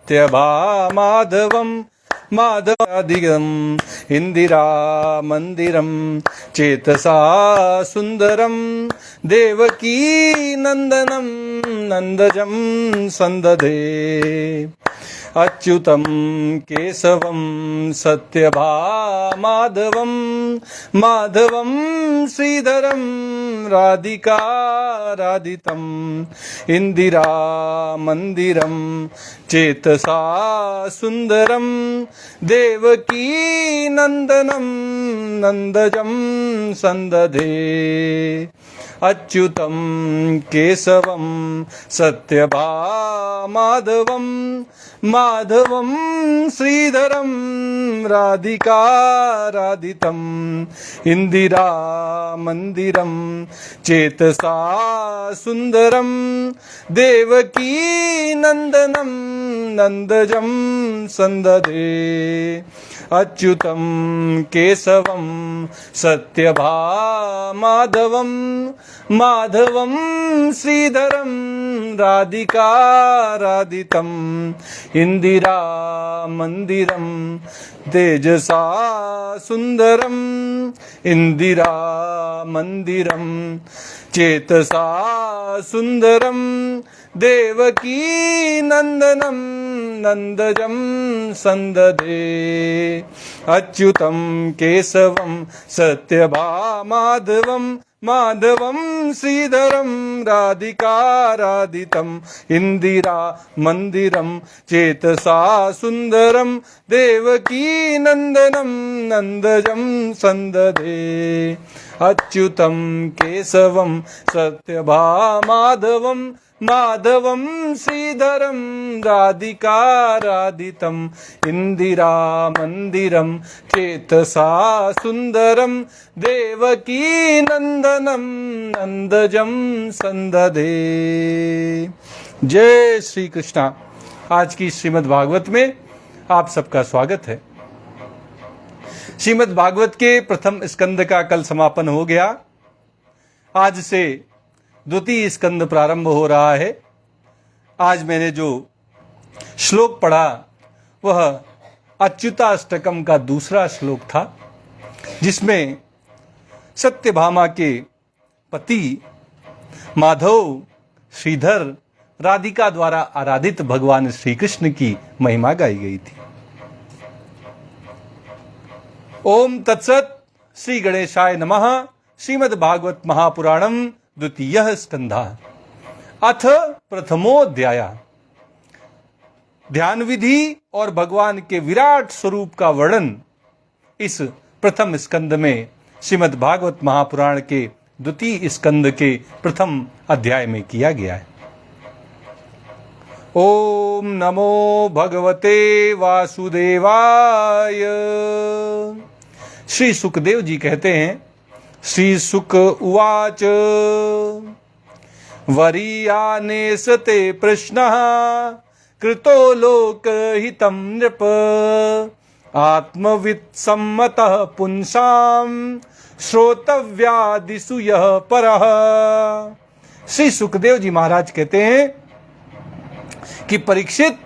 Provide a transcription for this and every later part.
त्यभा माधवम माधवादिगम इंदिरा मंदिरम चेतसा सुंदरम देवकी नंदनम नंदजम संदधे अच्युतम केशवम सत्यभामाधवम माधवम श्रीधरम राधिका राधितम इंदिरा मंदिरम चेतसा सुंदरम देवकी नंदनम नंदजम संदधे अच्युतम केशवम सत्यभामाधवम माधवम श्रीधरम राधिका राधितम इंदिरा मंदिरम चेतसा सुंदरम देवकी नंदनम नंदजम संदधे अच्युतम केशवम सत्यभामाधवम माधवम श्रीधरम राधिका राधितम इंदिरा मंदिरम तेजसा सुंदरम इंदिरा मंदिरम चेतसा सुंदरम देवकी नंदनम नंदजम संदधे अच्युतम केशवम सत्यभामाधवम माधवम श्रीधरम राधिका राधितम इंदिरा मंदिरम चेतसा सुंदरम देवकी नंदनम नंदजम संदधे अच्युतम केशवम सत्यभामाधवम माधवम श्रीधरम राधिका राधितम इंदिरा मंदिरम चेतसा सुंदरम देवकी नंदनम नंदजम संदधे। जय श्री कृष्णा। आज की श्रीमद् भागवत में आप सबका स्वागत है। श्रीमद् भागवत के प्रथम स्कंद का कल समापन हो गया। आज से द्वितीय स्कंद प्रारंभ हो रहा है। आज मैंने जो श्लोक पढ़ा वह अच्युताष्टकम का दूसरा श्लोक था, जिसमें सत्यभामा के पति माधव श्रीधर राधिका द्वारा आराधित भगवान श्री कृष्ण की महिमा गाई गई थी। ओम तत्सत। श्री गणेशाय नमः। श्रीमद् भागवत महापुराणम द्वितीय स्कंधा अथ प्रथमोऽध्याय। ध्यान विधि और भगवान के विराट स्वरूप का वर्णन इस प्रथम स्कंद में श्रीमद् भागवत महापुराण के द्वितीय स्कंद के प्रथम अध्याय में किया गया है। ओम नमो भगवते वासुदेवाय। श्री सुखदेव जी कहते हैं, श्री सुक उवाच वरीयानेसते प्रश्नः कृतो लोकहितं नृप आत्मवित्सम्मतः पुंसां श्रोतव्यादिषु यः परः। श्री सुखदेव जी महाराज कहते हैं कि परीक्षित,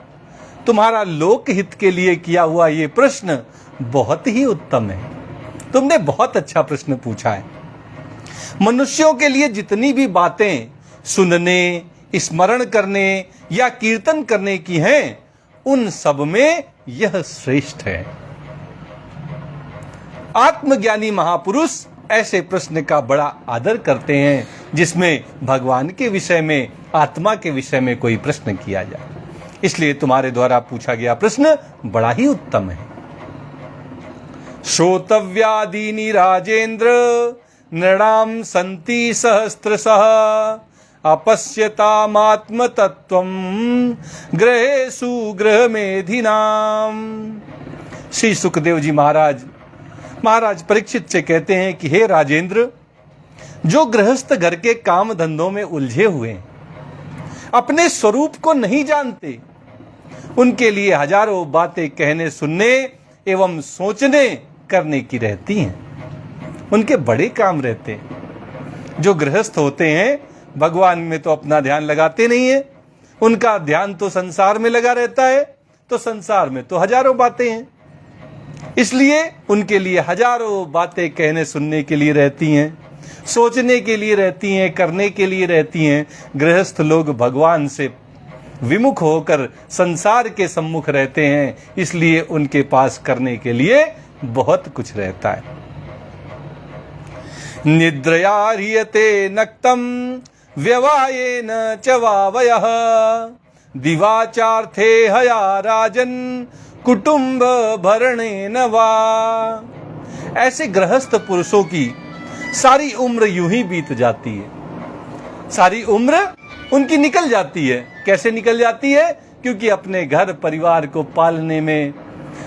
तुम्हारा लोकहित के लिए किया हुआ ये प्रश्न बहुत ही उत्तम है। तुमने बहुत अच्छा प्रश्न पूछा है। मनुष्यों के लिए जितनी भी बातें सुनने, स्मरण करने या कीर्तन करने की हैं, उन सब में यह श्रेष्ठ है। आत्मज्ञानी महापुरुष ऐसे प्रश्न का बड़ा आदर करते हैं जिसमें भगवान के विषय में, आत्मा के विषय में कोई प्रश्न किया जाए। इसलिए तुम्हारे द्वारा पूछा गया प्रश्न बड़ा ही उत्तम है। श्रोतव्यादीनि राजेंद्र नृणाम संति सहस्त्रशः अपश्यतामात्म तत्वम ग्रहेषु गृहमेधिनाम। श्री सुखदेव जी महाराज परीक्षित से कहते हैं कि हे राजेंद्र, जो गृहस्थ घर के काम धंधों में उलझे हुए हैं, अपने स्वरूप को नहीं जानते, उनके लिए हजारों बातें कहने सुनने एवं सोचने करने की रहती हैं। उनके बड़े काम रहते हैं। जो गृहस्थ होते हैं भगवान में तो अपना ध्यान लगाते नहीं है, उनका ध्यान तो संसार में लगा रहता है तो संसार में तो हजारों बातें हैं, इसलिए उनके लिए हजारों बातें कहने सुनने के लिए रहती हैं, सोचने के लिए रहती हैं, करने के लिए रहती हैं। गृहस्थ लोग भगवान से विमुख होकर संसार के सम्मुख रहते हैं, इसलिए उनके पास करने के लिए बहुत कुछ रहता है। निद्रया ह्रियते नक्तम व्यवायेन च वावयः दिवाचार्थे हया राजन कुटुंब भरणेन वा। ऐसे गृहस्थ पुरुषों की सारी उम्र यूं ही बीत जाती है, सारी उम्र उनकी निकल जाती है। कैसे निकल जाती है? क्योंकि अपने घर परिवार को पालने में,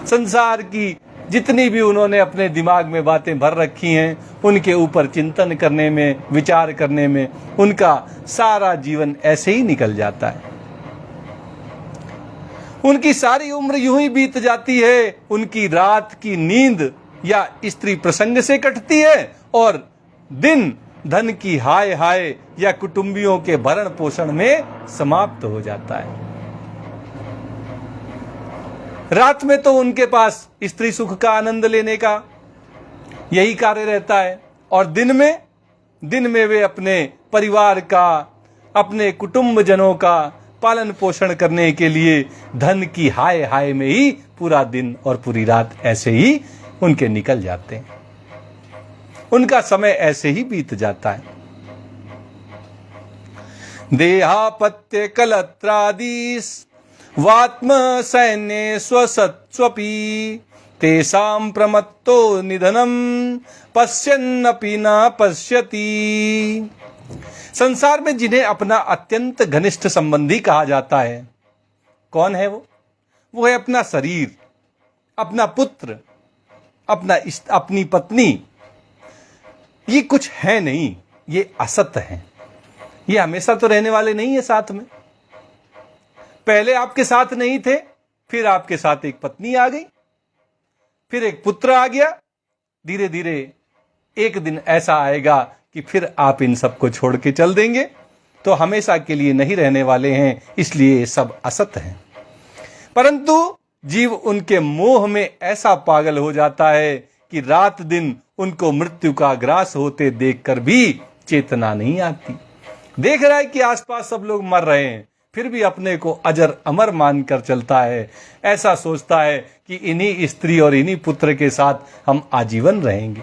संसार की जितनी भी उन्होंने अपने दिमाग में बातें भर रखी हैं उनके ऊपर चिंतन करने में, विचार करने में उनका सारा जीवन ऐसे ही निकल जाता है। उनकी सारी उम्र यूं ही बीत जाती है। उनकी रात की नींद या स्त्री प्रसंग से कटती है और दिन धन की हाय हाय या कुटुंबियों के भरण पोषण में समाप्त हो जाता है। रात में तो उनके पास स्त्री सुख का आनंद लेने का यही कार्य रहता है और दिन में वे अपने परिवार का, अपने कुटुंबजनों का पालन पोषण करने के लिए धन की हाय हाय में ही पूरा दिन और पूरी रात ऐसे ही उनके निकल जाते हैं। उनका समय ऐसे ही बीत जाता है। देहापत्य कलत्रादीस वात्म सैन्य स्वसत्स्वपि तेषां प्रमत्तो निधनम पश्यन्नपि न पश्यति। संसार में जिन्हें अपना अत्यंत घनिष्ठ संबंधी कहा जाता है, कौन है वो? वो है अपना शरीर, अपना पुत्र, अपनी पत्नी। ये कुछ है नहीं, ये असत है। ये हमेशा तो रहने वाले नहीं है साथ में। पहले आपके साथ नहीं थे, फिर आपके साथ एक पत्नी आ गई, फिर एक पुत्र आ गया। धीरे धीरे एक दिन ऐसा आएगा कि फिर आप इन सबको छोड़ के चल देंगे। तो हमेशा के लिए नहीं रहने वाले हैं, इसलिए ये सब असत हैं। परंतु जीव उनके मोह में ऐसा पागल हो जाता है कि रात दिन उनको मृत्यु का ग्रास होते देखकर भी चेतना नहीं आती। देख रहा है कि आसपास सब लोग मर रहे हैं, फिर भी अपने को अजर अमर मानकर चलता है। ऐसा सोचता है कि इन्हीं स्त्री और इन्हीं पुत्र के साथ हम आजीवन रहेंगे,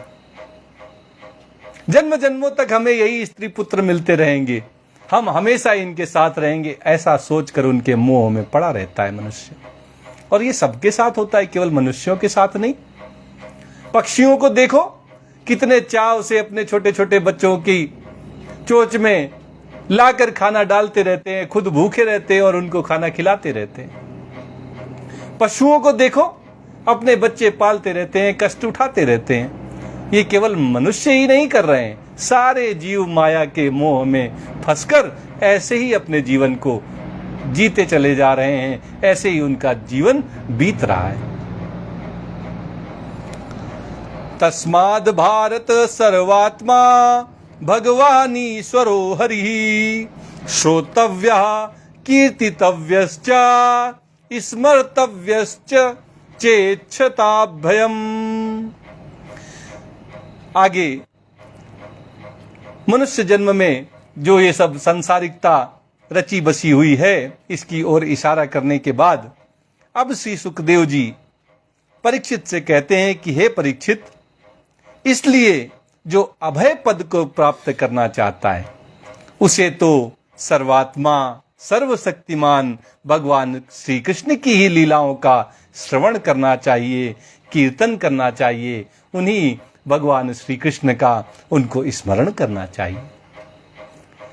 जन्म जन्मों तक हमें यही स्त्री पुत्र मिलते रहेंगे, हम हमेशा इनके साथ रहेंगे। ऐसा सोचकर उनके मोह में पड़ा रहता है मनुष्य। और ये सबके साथ होता है, केवल मनुष्यों के साथ नहीं। पक्षियों को देखो, कितने चाव से अपने छोटे छोटे बच्चों की चोंच में लाकर खाना डालते रहते हैं, खुद भूखे रहते हैं और उनको खाना खिलाते रहते हैं। पशुओं को देखो, अपने बच्चे पालते रहते हैं, कष्ट उठाते रहते हैं। ये केवल मनुष्य ही नहीं कर रहे हैं, सारे जीव माया के मोह में फंसकर ऐसे ही अपने जीवन को जीते चले जा रहे हैं। ऐसे ही उनका जीवन बीत रहा है। तस्माद् भारत सर्वात्मा भगवानीश्वरो हरिः श्रोतव्यः कीर्तितव्यश्च स्मर्तव्यश्च चेच्छताभयम्। आगे मनुष्य जन्म में जो ये सब सांसारिकता रची बसी हुई है, इसकी ओर इशारा करने के बाद अब श्री सुखदेव जी परीक्षित से कहते हैं कि हे परीक्षित, इसलिए जो अभय पद को प्राप्त करना चाहता है उसे तो सर्वात्मा सर्वशक्तिमान भगवान श्री कृष्ण की ही लीलाओं का श्रवण करना चाहिए, कीर्तन करना चाहिए, उन्हीं भगवान श्री कृष्ण का उनको स्मरण करना चाहिए।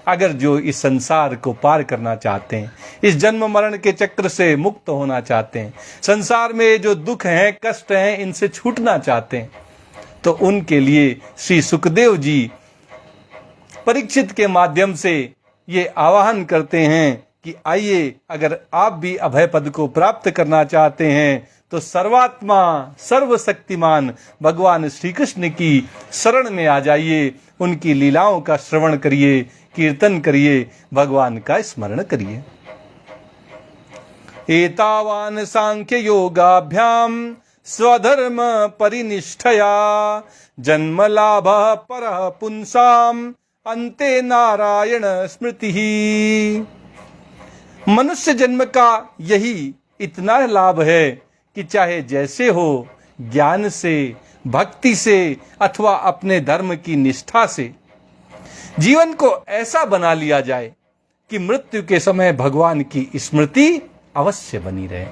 अगर जो इस संसार को पार करना चाहते हैं, इस जन्म मरण के चक्र से मुक्त होना चाहते हैं, संसार में जो दुख हैं, कष्ट हैं, इनसे छूटना चाहते हैं, तो उनके लिए श्री सुखदेव जी परीक्षित के माध्यम से ये आह्वान करते हैं कि आइए, अगर आप भी अभय पद को प्राप्त करना चाहते हैं तो सर्वात्मा सर्वशक्तिमान भगवान श्री कृष्ण की शरण में आ जाइए, उनकी लीलाओं का श्रवण करिए, कीर्तन करिए, भगवान का स्मरण करिए। एतावान सांख्य योगाभ्याम स्वधर्म परिनिष्ठया जन्म लाभ पर पुंसाम अंते नारायण स्मृति। मनुष्य जन्म का यही इतना लाभ है कि चाहे जैसे हो, ज्ञान से, भक्ति से अथवा अपने धर्म की निष्ठा से जीवन को ऐसा बना लिया जाए कि मृत्यु के समय भगवान की स्मृति अवश्य बनी रहे।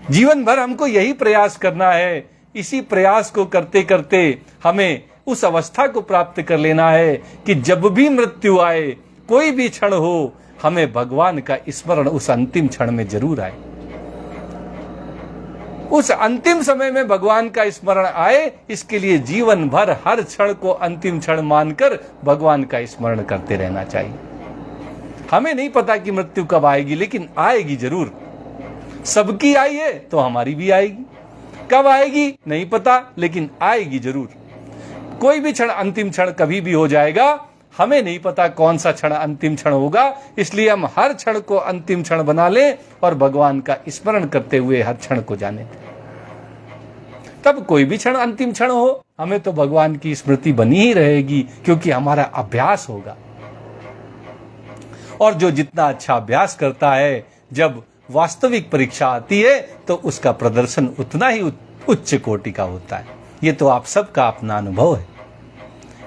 जीवन भर हमको यही प्रयास करना है। इसी प्रयास को करते करते हमें उस अवस्था को प्राप्त कर लेना है कि जब भी मृत्यु आए, कोई भी क्षण हो, हमें भगवान का स्मरण उस अंतिम क्षण में जरूर आए। उस अंतिम समय में भगवान का स्मरण आए, इसके लिए जीवन भर हर क्षण को अंतिम क्षण मानकर भगवान का स्मरण करते रहना चाहिए। हमें नहीं पता कि मृत्यु कब आएगी, लेकिन आएगी जरूर। सबकी आई है तो हमारी भी आएगी। कब आएगी नहीं पता, लेकिन आएगी जरूर। कोई भी क्षण अंतिम क्षण कभी भी हो जाएगा। हमें नहीं पता कौन सा क्षण अंतिम क्षण होगा, इसलिए हम हर क्षण को अंतिम क्षण बना लें और भगवान का स्मरण करते हुए हर क्षण को जाने। तब कोई भी क्षण अंतिम क्षण हो, हमें तो भगवान की स्मृति बनी ही रहेगी, क्योंकि हमारा अभ्यास होगा। और जो जितना अच्छा अभ्यास करता है, जब वास्तविक परीक्षा आती है तो उसका प्रदर्शन उतना ही उच्च कोटि का होता है। ये तो आप सबका अपना अनुभव है।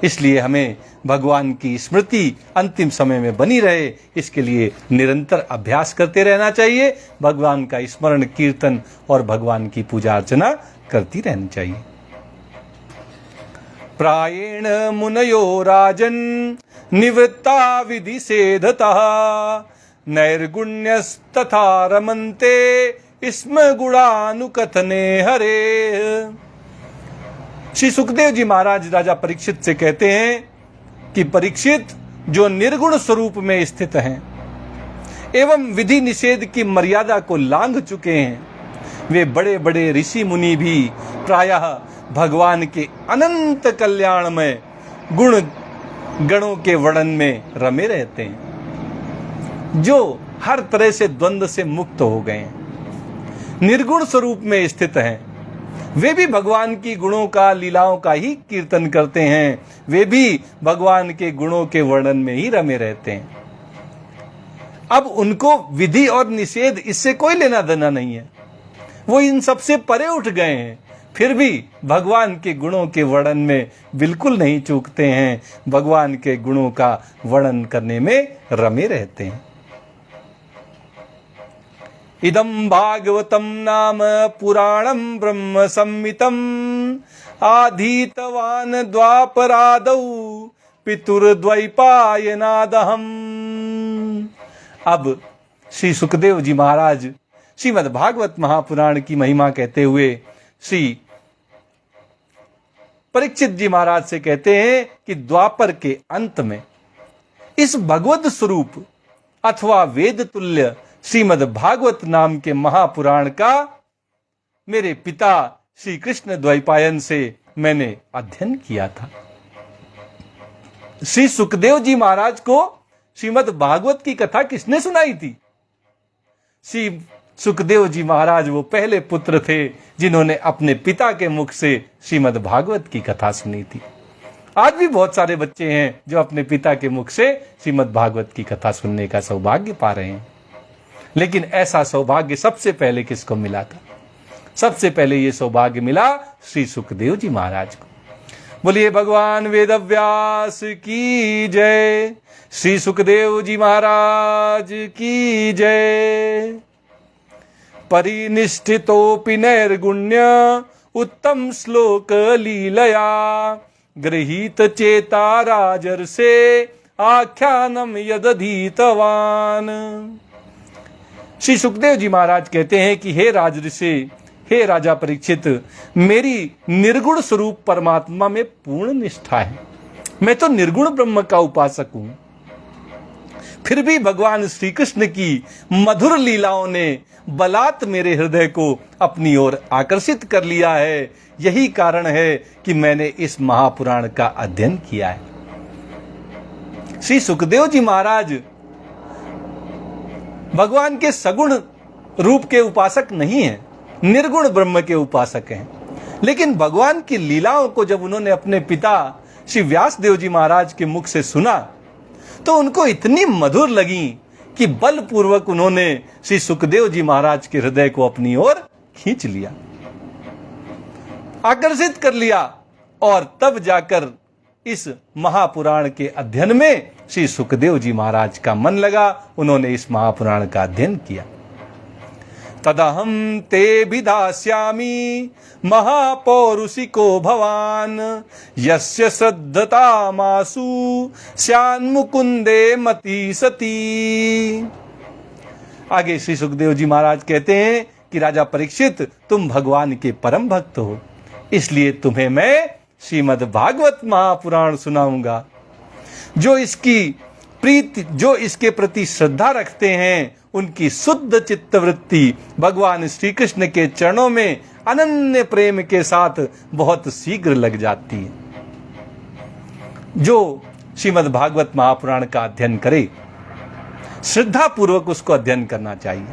इसलिए हमें भगवान की स्मृति अंतिम समय में बनी रहे, इसके लिए निरंतर अभ्यास करते रहना चाहिए। भगवान का स्मरण, कीर्तन और भगवान की पूजा अर्चना करती रहनी चाहिए। प्रायेण मुनयो राजन निवृत्ता विधि सेधतः नैर्गुण्यस्तथा रमन्ते स्म गुणानुकथने हरे। श्री सुखदेव जी महाराज राजा परीक्षित से कहते हैं कि परीक्षित, जो निर्गुण स्वरूप में स्थित हैं एवं विधि निषेध की मर्यादा को लांघ चुके हैं, वे बड़े बड़े ऋषि मुनि भी प्रायः भगवान के अनंत कल्याण में गुण गणों के वर्णन में रमे रहते हैं, जो हर तरह से द्वंद्व से मुक्त हो गए हैं, निर्गुण स्वरूप में स्थित हैं। वे भी भगवान की गुणों का, लीलाओं का ही कीर्तन करते हैं। वे भी भगवान के गुणों के वर्णन में ही रमे रहते हैं। अब उनको विधि और निषेध इससे कोई लेना देना नहीं है। वो इन सबसे परे उठ गए हैं, फिर भी भगवान के गुणों के वर्णन में बिल्कुल नहीं चूकते हैं। भगवान के गुणों का वर्णन करने में रमे रहते हैं। इदं भागवतं नाम पुराणं ब्रह्म संहितं आधीतवान् द्वापरादौ पितुर्द्वैपायनादहम्। अब श्री सुखदेव जी महाराज श्रीमद् भागवत महापुराण की महिमा कहते हुए श्री परीक्षित जी महाराज से कहते हैं कि द्वापर के अंत में इस भगवत स्वरूप अथवा वेद तुल्य श्रीमद् भागवत नाम के महापुराण का मेरे पिता श्री कृष्ण द्वैपायन से मैंने अध्ययन किया था। श्री सुखदेव जी महाराज को श्रीमद् भागवत की कथा किसने सुनाई थी? श्री सुखदेव जी महाराज वो पहले पुत्र थे जिन्होंने अपने पिता के मुख से श्रीमद् भागवत की कथा सुनी थी। आज भी बहुत सारे बच्चे हैं जो अपने पिता के मुख से श्रीमद् भागवत की कथा सुनने का सौभाग्य पा रहे हैं, लेकिन ऐसा सौभाग्य सबसे पहले किसको मिला था? सबसे पहले ये सौभाग्य मिला श्री सुखदेव जी महाराज को। बोलिए भगवान वेदव्यास की जय, श्री सुखदेव जी महाराज की जय। परिनिष्ठितोऽपि नैर्गुण्य उत्तम श्लोक लीलया गृहीत चेता राजर्षे आख्यानम यदधीतवान। श्री सुखदेव जी महाराज कहते हैं कि हे राजर्षि, हे राजा परीक्षित, मेरी निर्गुण स्वरूप परमात्मा में पूर्ण निष्ठा है। मैं तो निर्गुण ब्रह्म का उपासक हूं, फिर भी भगवान श्री कृष्ण की मधुर लीलाओं ने बलात् मेरे हृदय को अपनी ओर आकर्षित कर लिया है। यही कारण है कि मैंने इस महापुराण का अध्ययन किया है। श्री सुखदेव जी महाराज भगवान के सगुण रूप के उपासक नहीं हैं, निर्गुण ब्रह्म के उपासक हैं। लेकिन भगवान की लीलाओं को जब उन्होंने अपने पिता श्री व्यासदेव जी महाराज के मुख से सुना तो उनको इतनी मधुर लगी कि बलपूर्वक उन्होंने श्री सुखदेव जी महाराज के हृदय को अपनी ओर खींच लिया, आकर्षित कर लिया। और तब जाकर इस महापुराण के अध्ययन में श्री सुखदेव जी महाराज का मन लगा, उन्होंने इस महापुराण का अध्ययन किया। तदहं ते विधास्यामि महापौरुषिको भवान यस्य श्रद्धतामासु स्यान्मुकुंदे मति सती। आगे श्री सुखदेव जी महाराज कहते हैं कि राजा परीक्षित, तुम भगवान के परम भक्त हो, इसलिए तुम्हें मैं श्रीमद् भागवत महापुराण सुनाऊंगा। जो इसके प्रति श्रद्धा रखते हैं उनकी शुद्ध चित्तवृत्ति भगवान श्री कृष्ण के चरणों में अनन्य प्रेम के साथ बहुत शीघ्र लग जाती है। जो श्रीमद् भागवत महापुराण का अध्ययन करे, श्रद्धा पूर्वक उसको अध्ययन करना चाहिए।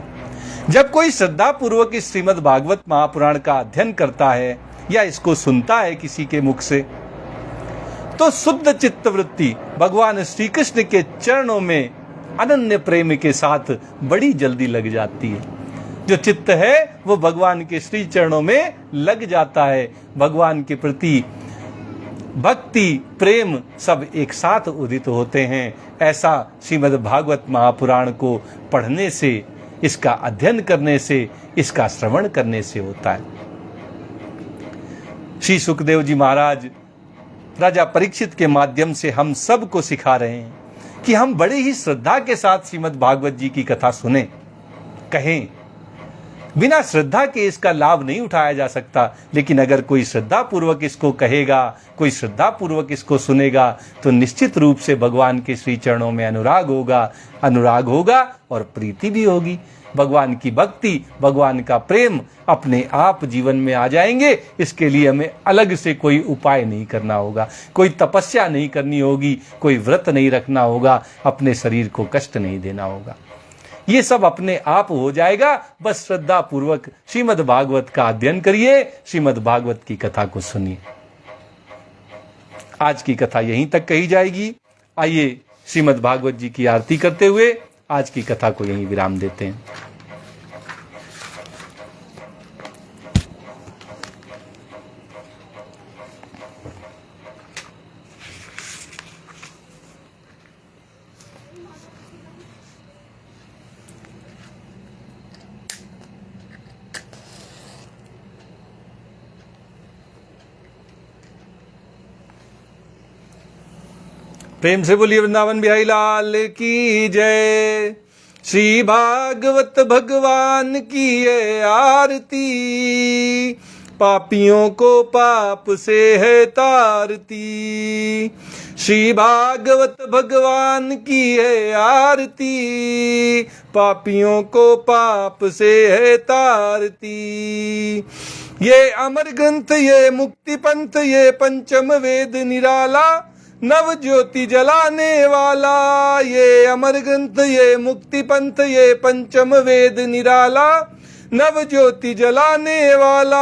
जब कोई श्रद्धा पूर्वक इस श्रीमद् भागवत महापुराण का अध्ययन करता है या इसको सुनता है किसी के मुख से, तो शुद्ध चित्तवृत्ति भगवान श्री कृष्ण के चरणों में अनन्य प्रेम के साथ बड़ी जल्दी लग जाती है। जो चित्त है वो भगवान के श्री चरणों में लग जाता है। भगवान के प्रति भक्ति प्रेम सब एक साथ उदित होते हैं। ऐसा श्रीमद् भागवत महापुराण को पढ़ने से, इसका अध्ययन करने से, इसका श्रवण करने से होता है। श्री सुखदेव जी महाराज राजा परीक्षित के माध्यम से हम सबको सिखा रहे हैं कि हम बड़े ही श्रद्धा के साथ श्रीमद् भागवत जी की कथा सुने, कहें। बिना श्रद्धा के इसका लाभ नहीं उठाया जा सकता, लेकिन अगर कोई श्रद्धा पूर्वक इसको कहेगा, कोई श्रद्धा पूर्वक इसको सुनेगा, तो निश्चित रूप से भगवान के श्री चरणों में अनुराग होगा और प्रीति भी होगी। भगवान की भक्ति, भगवान का प्रेम अपने आप जीवन में आ जाएंगे। इसके लिए हमें अलग से कोई उपाय नहीं करना होगा, कोई तपस्या नहीं करनी होगी, कोई व्रत नहीं रखना होगा, अपने शरीर को कष्ट नहीं देना होगा। ये सब अपने आप हो जाएगा। बस श्रद्धा पूर्वक श्रीमद् भागवत का अध्ययन करिए, श्रीमद् भागवत की कथा को सुनिए। आज की कथा यहीं तक कही जाएगी। आइए श्रीमद् भागवत जी की आरती करते हुए आज की कथा को यहीं विराम देते हैं। प्रेम से बोलिए वृंदावन बिहारी लाल की जय। श्री भागवत भगवान की ये आरती, पापियों को पाप से है तारती। श्री भागवत भगवान की है आरती, पापियों को पाप से है तारती। ये अमर ग्रंथ, ये मुक्ति पंथ, ये पंचम वेद निराला, नव ज्योति जलाने वाला। ये अमर ग्रंथ, ये मुक्ति पंथ, ये पंचम वेद निराला, नव ज्योति जलाने वाला।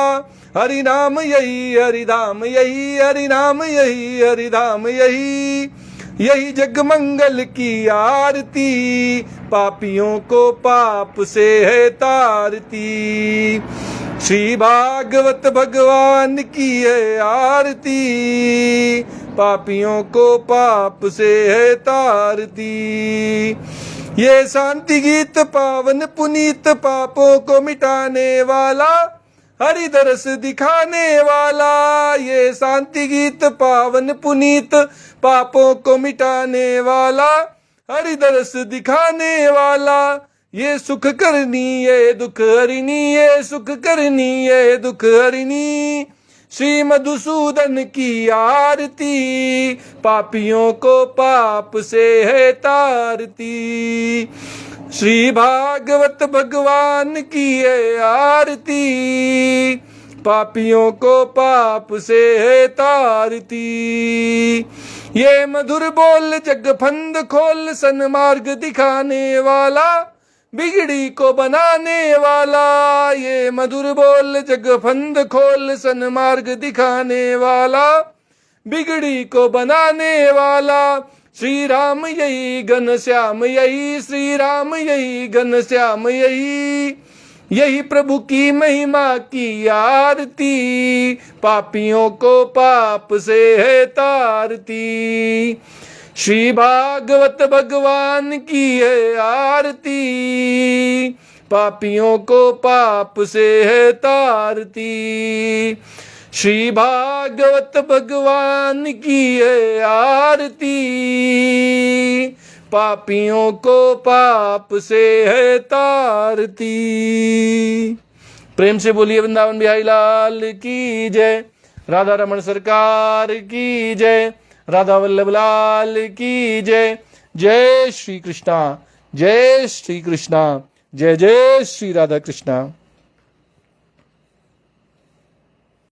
हरि नाम यही, हरि धाम यही, हरि नाम यही, हरि धाम यही, यही जग मंगल की आरती, पापियों को पाप से है तारती। श्री भागवत भगवान की है आरती, पापियों को पाप से है तारती। ये शांति गीत पावन पुनीत, पापों को मिटाने वाला, हरि दरस दिखाने वाला। ये शांति गीत पावन पुनीत, पापों को मिटाने वाला, हरि दरस दिखाने वाला। ये सुख करनी ये दुख हरिणी, ये सुख करनी ये दुख हरिणी। श्री मधुसूदन की आरती, पापियों को पाप से है तारती। श्री भागवत भगवान की है आरती, पापियों को पाप से है तारती। ये मधुर बोल जग फंद खोल, सन्मार्ग दिखाने वाला, बिगड़ी को बनाने वाला, ये मधुर बोल जग फंद खोल सन्मार्ग दिखाने वाला, बिगड़ी को बनाने वाला। श्री राम यही घनश्याम यही, श्री राम यही घनश्याम यही, यही प्रभु की महिमा की आरती, पापियों को पाप से है तारती। श्री भागवत भगवान की है आरती, पापियों को पाप से है तारती। श्री भागवत भगवान की है आरती, पापियों को पाप से है तारती। प्रेम से बोलिए वृंदावन बिहारी लाल की जय, राधा रमन सरकार की जय, राधा वल्लभ लाल की जय। जय श्री कृष्णा, जय श्री कृष्णा, जय जय श्री राधा कृष्णा।